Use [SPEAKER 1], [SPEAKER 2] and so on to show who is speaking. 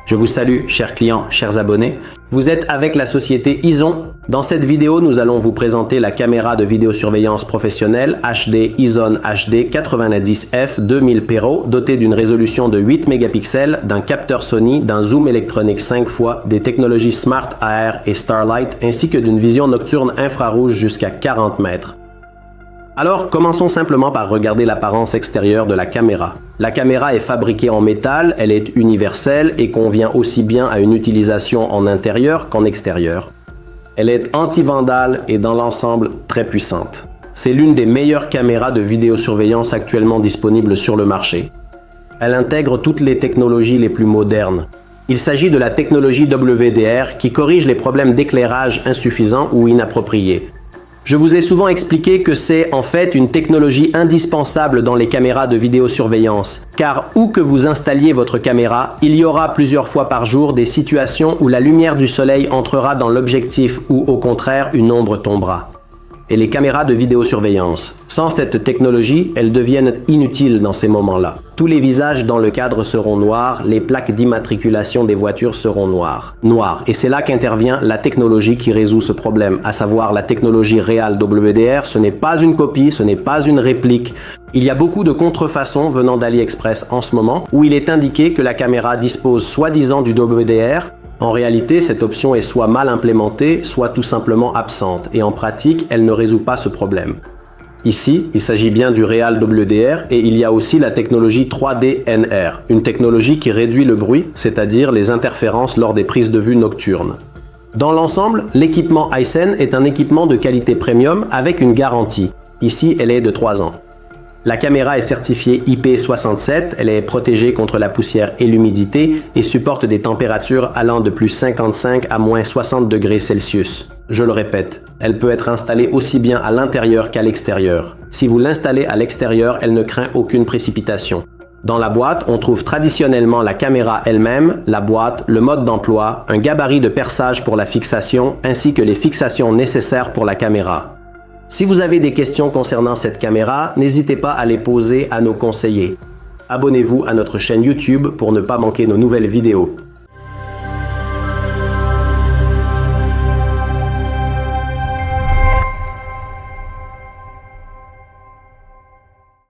[SPEAKER 1] Je vous salue, chers clients, chers abonnés. Vous êtes avec la société Izon. Dans cette vidéo, nous allons vous présenter la caméra de vidéosurveillance professionnelle HD Izon HD 90F 2000 Pero, dotée d'une résolution de 8 mégapixels, d'un capteur Sony, d'un zoom électronique 5 fois, des technologies Smart AR et Starlight, ainsi que d'une vision nocturne infrarouge jusqu'à 40 mètres. Alors, commençons simplement par regarder l'apparence extérieure de la caméra. La caméra est fabriquée en métal, elle est universelle et convient aussi bien à une utilisation en intérieur qu'en extérieur. Elle est anti-vandale et dans l'ensemble très puissante. C'est l'une des meilleures caméras de vidéosurveillance actuellement disponibles sur le marché. Elle intègre toutes les technologies les plus modernes. Il s'agit de la technologie WDR qui corrige les problèmes d'éclairage insuffisants ou inappropriés. Je vous ai souvent expliqué que c'est en fait une technologie indispensable dans les caméras de vidéosurveillance, car où que vous installiez votre caméra, il y aura plusieurs fois par jour des situations où la lumière du soleil entrera dans l'objectif ou au contraire une ombre tombera. Et les caméras de vidéosurveillance, sans cette technologie, elles deviennent inutiles dans ces moments-là. Tous les visages dans le cadre seront noirs, les plaques d'immatriculation des voitures seront noires. Et c'est là qu'intervient la technologie qui résout ce problème, à savoir la technologie Real WDR. Ce n'est pas une copie, ce n'est pas une réplique. Il y a beaucoup de contrefaçons venant d'AliExpress en ce moment, où il est indiqué que la caméra dispose soi-disant du WDR. En réalité, cette option est soit mal implémentée, soit tout simplement absente, et en pratique, elle ne résout pas ce problème. Ici, il s'agit bien du Real WDR et il y a aussi la technologie 3D NR, une technologie qui réduit le bruit, c'est-à-dire les interférences lors des prises de vue nocturnes. Dans l'ensemble, l'équipement Hisense est un équipement de qualité premium avec une garantie. Ici, elle est de 3 ans. La caméra est certifiée IP67, elle est protégée contre la poussière et l'humidité et supporte des températures allant de plus 55 à moins 60 degrés Celsius. Je le répète, elle peut être installée aussi bien à l'intérieur qu'à l'extérieur. Si vous l'installez à l'extérieur, elle ne craint aucune précipitation. Dans la boîte, on trouve traditionnellement la caméra elle-même, la boîte, le mode d'emploi, un gabarit de perçage pour la fixation ainsi que les fixations nécessaires pour la caméra. Si vous avez des questions concernant cette caméra, n'hésitez pas à les poser à nos conseillers. Abonnez-vous à notre chaîne YouTube pour ne pas manquer nos nouvelles vidéos.